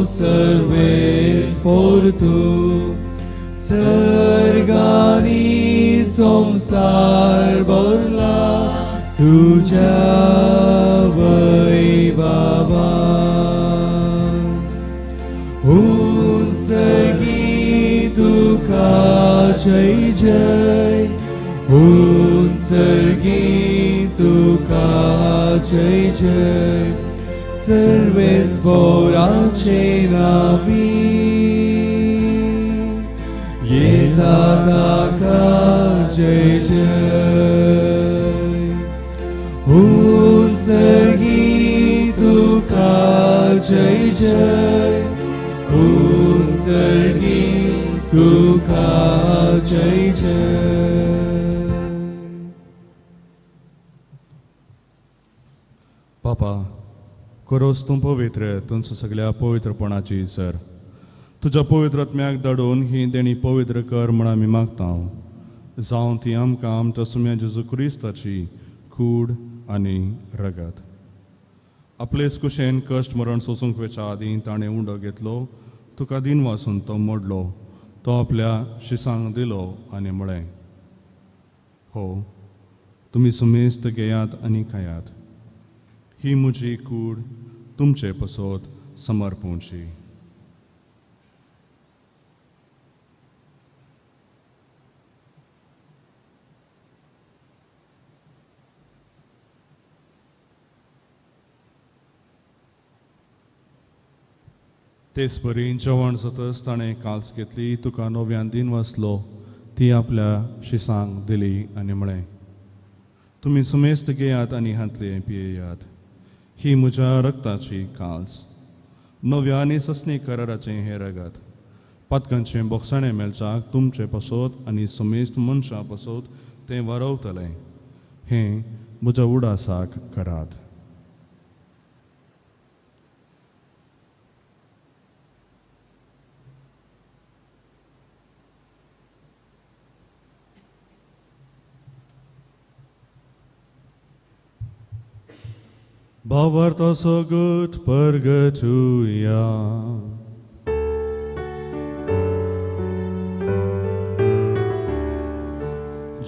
S6: Sarves portu, सर्गानी संसार भरला तुझ्या वैभवा. उंचगी तुका जय जय, उंचगी तुका जय जय, सर्वेस्वराचे नावी येता ताका जय जय. उंचगी तुका जय जय, उंचगी तुका जय जय.
S2: बापा करोस तूं पवित्र, तुमचो सगळ्या पवित्रपणाची सर तुज्या पवित्रत्म्याक धाडून ही देणी पवित्र कर म्हण आमी मागता. जावं ती आमकां आमच्या सुम्या जेजू क्रिस्ताची कूड आनी रगत. आपलेच कुशेन कश्ट मरण सोसूंक वेच्या आदीं ताणें उंडो घेतलो. तुका दिन वासून तो मोडलो. तो आपल्या शिसांक दिलो आनी म्हळें, हो तुमी सुमेस्त घेयात आनी खायात. ही म्हजी कूड तुमचे पसोत समर्पूंची. तेच परी जेवण जातच ताणें काल्स घेतली. तुका नव्यान दिन वाचलो. ती आपल्या शिसांक दिली आनी म्हळें, तुमी सुमेस्त घेयात आनी हातले पियेयात. ही म्हज्या रक्ताची काल्स, नव्या आनी ससणी कराराचें हें रगत. पातकांचें बोगसाणें मेलच्याक तुमचे पसोत आनी सुमेस्त मनशां पसोत तें वारवतलें. हें म्हज्या उडासाक करात. Bavarta so good purgatoria.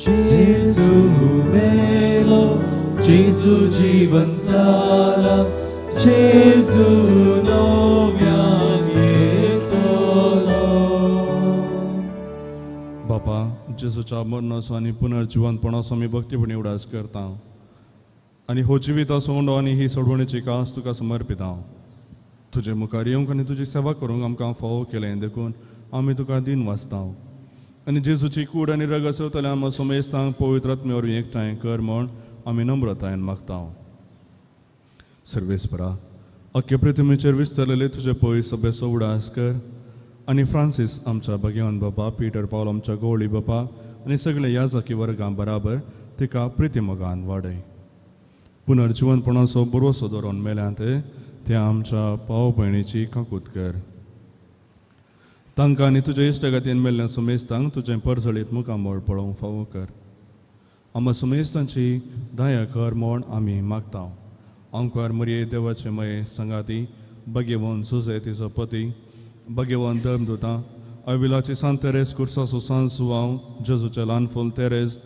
S6: Jesu melo, Jesu जीवन साला, Jesu नव्यान येतलो.
S2: बापा जेजूच्या मरणाचो आनी पुनर्जीवनपणाचो आमी भक्तीपणी उडास करता. आनी हो जिविताचो उंडो आनी ही सोडवणेची कास तुका समर्पित हांव. तुजे मुखार येवंक आनी तुजी सेवा करूंक आमकां फावो केलें देखून आमी तुका दिन वाचता. आनी जेजूची कूड आनी रग आसवतले आमकां सोमेस्तांक पवित्र आत्मे वरवीं एकठांय कर म्हूण आमी नम्रतायेन मागता. सर्वेस्परा, अख्खे पृथ्वीचेर विस्तारलेले तुजे पळय सभेचो उडास कर आनी फ्रांसीस आमच्या भगवान बापा, पीटर पावल आमच्या गवळी बापा आनी सगळे याजकी वर्गां बराबर तिका प्रितीमोगान वाडय. पुनर्जीवनपणाचो बरोसो धरून मेल्यांत त्या आमच्या भाव भयणीची काकूत कर. तांकां आनी तुज्या इश्टगातीन मेल्ल्या सुमेस्तांक तुजें परजळीत मुखामोळ पळोवंक फावो कर. आमच्या सुमेस्तांची दया कर म्हूण आमी मागता. ओंकार मरिये देवाचे मये संगाती, भगवान सुजे तिचो पती, भगवान धर्मदूतां, अविलाची सांत तेरेस कुर्सासो सांत सुवांव, जेजूचे ल्हान फूल तेरेस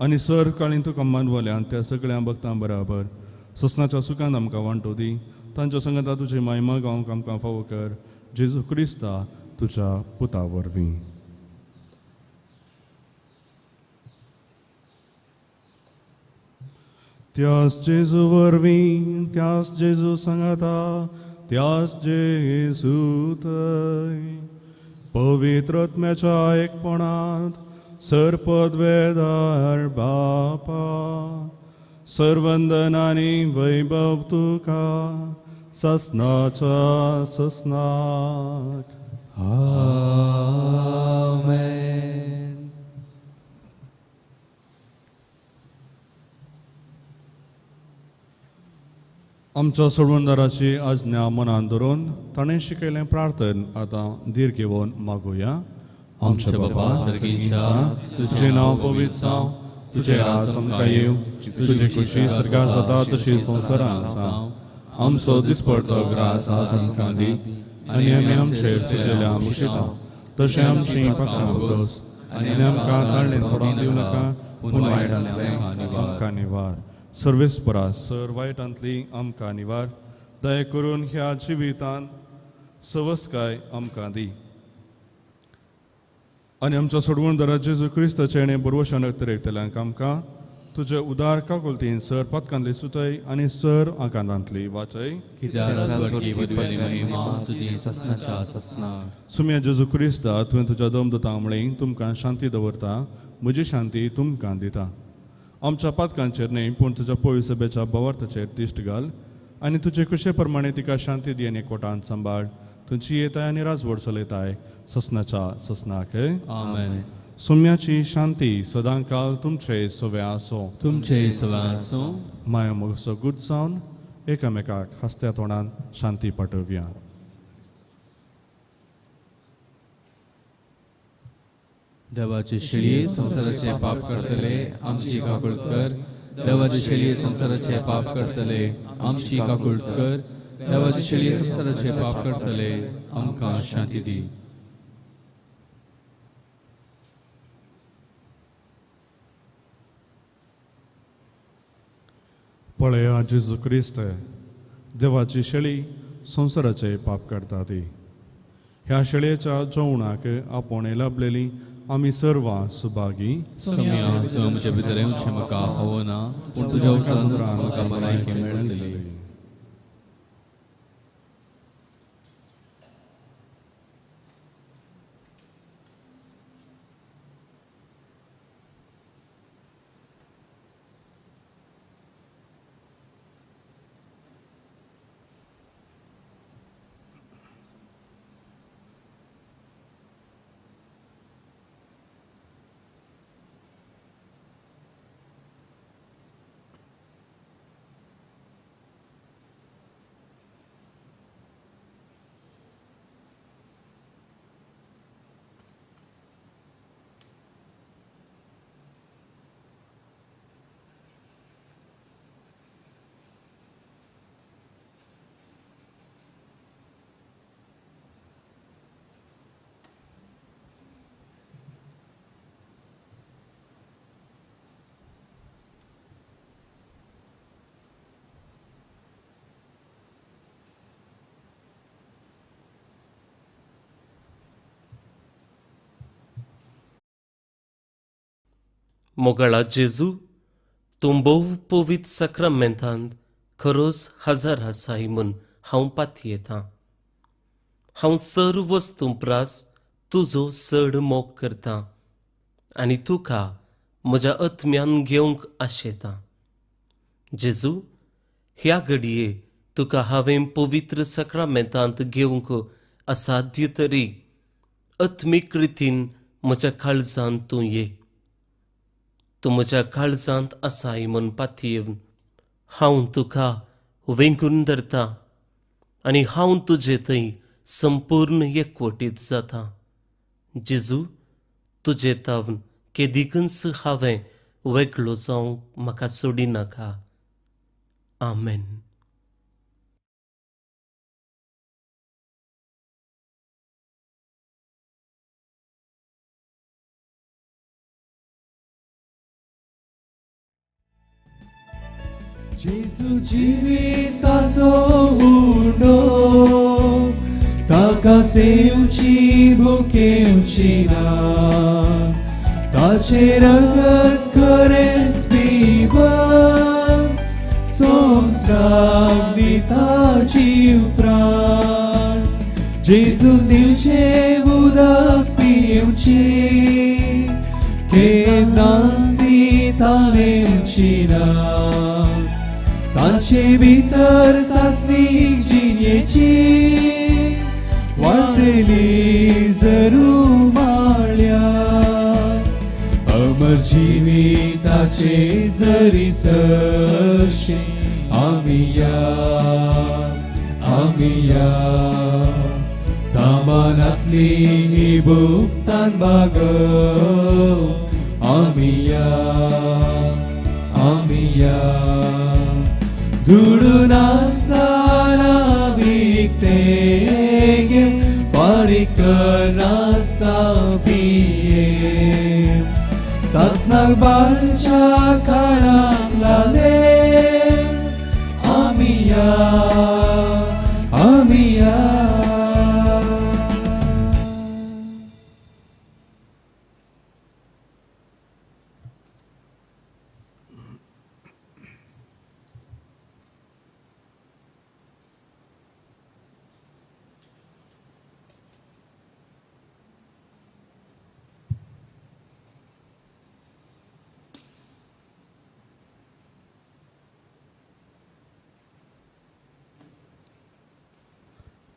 S2: आनी सर काळी तुका मानवल्यान त्या सगळ्या भक्तां बराबर ससनाच्या सुखांत आमकां वांटो दी. तांच्या संगता तुजी महिमा गावंक आमकां फावो कर. जेजू क्रिस्ता तुज्या पुता वरवीं. त्याच जेजू वरवीं, त्याच जेजू सांगता, त्याच जेजू थंय पवित्र आत्म्याच्या एकपणांत सरपदवेदार बापा, सर्वंदनानी वैभव तुका ससनाच्या ससनाक.
S6: आमेन.
S2: आमच्या सोडवणदाराची आज्ञा मनान धरून ताणें शिकयलें प्रार्थन आतां धीर घेवन मागुया.
S1: आमचे बाबा सर्गीच्या,
S2: तुझे नाव पवित्र जावं, तुझे राज आमकां येवं, तुझी खुशी स्वर्गांत जाता तशी संवसारांत जावं. आमचो दिसपडटो ग्रास आज आमकां दी आनी आमी आमचेर चुकलेल्या मुशिता तशें आमची पातळां भरोस आनी आमकां ताळणेंत पडोवंक दिवं नाका, पूण वायटांतल्यान आमकां निवार. सर्वेस्परा, सर वायटांतली आमकां निवार. दया करून ह्या जिवितांत सवस्काय आमकां दी आनी आमच्या सोडवणदारा जेजू क्रिस्ताचे आनी बरवशान तरेकतल्यांक आमकां तुजे उदार काकुलतीन सर पथकांतली सुटय आनी सर आकांतांतली वाचय.
S1: कित्याक राजवटी वडविली महिमा तुजी ससनाच्या ससनाक.
S2: सुम्या जेजू क्रिस्ता, तुवें तुज्या दमदतां म्हळें तुमकां शांती दवरता, म्हजी शांती तुमकां दिता. आमच्या पातकांचेर न्हय पूण तुज्या पळय सभेच्या भावार्थाचेर दिश्ट घाल आनी तुजे कुशे प्रमाणे तिका शांती दी आनी एकवटान सांबाळ. तुमची येताय आनी राजवट चलयताय ससनाच्या ससनाक.
S1: आमेन.
S2: सुम्याची शांती सदांकाल तुमचे सवे आसो.
S1: तुमचे सवे आसूं.
S2: माया मोगसो गुड जावन एकामेकाक हसत्या तोंडान शांती पाठोवया.
S1: देवाची शिळी संसाराचे पाप करतले आमची काकुळट कर. देवाची शिळी संसाराचे पाप करतले आमची काकुळट कर. देवाची शिळी संसाराचे पाप करतले आमकां शांती दी.
S2: पळया जेजू क्रिस्त, देवाची शेळी संसाराचे पाप करता ती. ह्या शेळयेच्या जेवणाक आपोण लाभलेली आमी सर्वां सुभागी.
S1: सोम्या, तूं आमचे भितर येवचें म्हाका फावो ना, पूण तुज्या उतरांतल्यान म्हाका भलायकी मेळटली.
S7: मोगाळा जेजू, तूं भोव पवित्र सक्रामेंतांत खरोच हजर आसाय म्हूण हांव पातयेतां. हांव सर्व वस्तू प्रास तुजो चड मोग करतां आनी तुका म्हज्या आत्म्यान घेवंक आशेता. जेजू, ह्या घडये तुका हांवें पवित्र सक्रामेंतांत घेवंक असाध्य तरी आत्मीक रितीन म्हज्या काळजांत तूं ये. तूं म्हज्या काळजांत आसाय म्हूण पातयेवन हांव तुका वेंगून धरतां आनी हांव तुजे थंय संपूर्ण एकवटीत जाता. जेजू, तुजे तावन केदिकच हांवें वेगळो जावंक म्हाका सोडिनाका. आमेन.
S6: Gesù jivitasो uno, taca se un cibo che uccina, tace ragat care spiva, som strag di taci upran. Gesù dice vudak piuci, che nasti tale uccina. तांचे भितर सासणीक जिणेची वाटली जरू माळ्या. अमर जिविताचे जरी सरशे आमी या तामानातली ही भुगतान बागव आमी या धुडून असताना विकते फारीक नास्ता पिये सासनाक बाळच्या काळाक लाले आमी या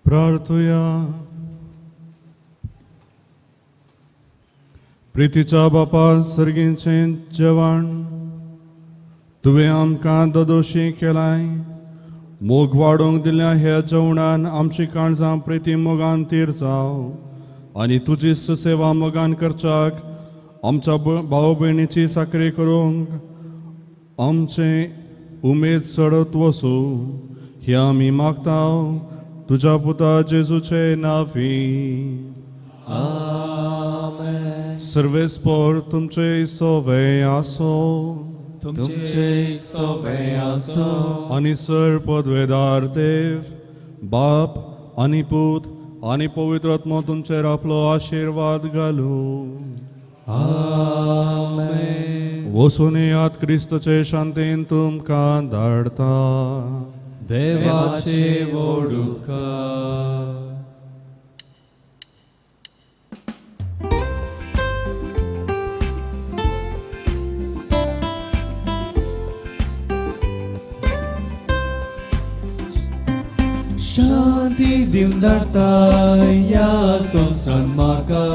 S2: प्रार्थुया. प्रितीच्या बापा सर्गींचें जेवण तुवें आमकां दोदोशी केलाय. मोग वाडोवंक दिल्या ह्या जेवणान आमची काळजां प्रिती मोगान तीर जाव आनी तुजी सेवा मोगान करच्याक आमच्या भाव भयणीची साखरी करूंक आमचे उमेद चडत वचू हे आमी मागताव तुझ्या पुता जेजूचे नावी.
S6: आमेन.
S2: सर्वेस्पोर तुमचे सोवे आसो.
S6: तुमचे सोबे आसो.
S2: आनी सर पदवेदार देव बाप आनी पूत आनी पवित्र आत्मा तुमचेर आपलो आशीर्वाद घालू.
S6: आमेन.
S2: वचून येयात क्रिस्तचे शांतीन तुमकां धाडता.
S6: देवाचे वोडुका. शांती दिवन धाडटा ह्या संवसारांत म्हाका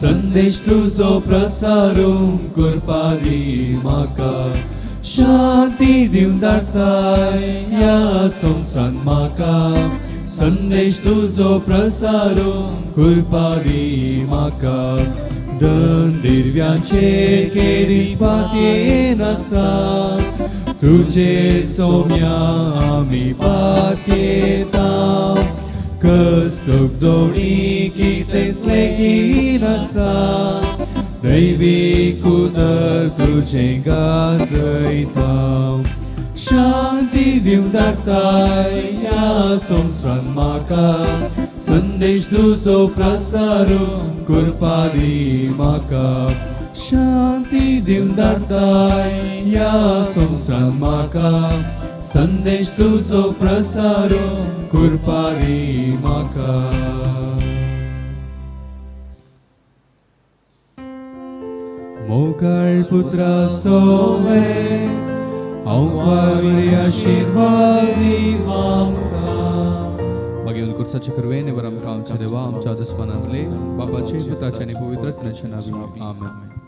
S6: संदेश तुजो प्रसारूंक करपा दी म्हाका. शांती दिवन धाडटा ह्या संवसारांत म्हाका संदेश तुजो प्रसारूंक करपा दी म्हाका. दिव्यांचे केरीस पातयेन आसा तुझे सोम्या आमी पातयेता. कस्तूक दोणी कितेंच लेगीन आसा दैवीक उदर तुझें गाजयता. शांती दिवन धाडटा ह्या संवसारांत म्हाका संदेश तुजो प्रसारूंक करपा दी म्हाका. शांती दिवन धाडटा ह्या संवसारांत म्हाका संदेश तुजो प्रसारूंक करपा दी म्हाका. मोकळ पुत्रा सोवे हांव बरी आशीर्वाद दीव आमकां
S1: मागीर कुर्साचे करवेन वर आमकां आमच्या देवा आमच्या जसपणांतले बापाचे पुताचे आनी पवित्र आत्म्याचे नांवी आमेन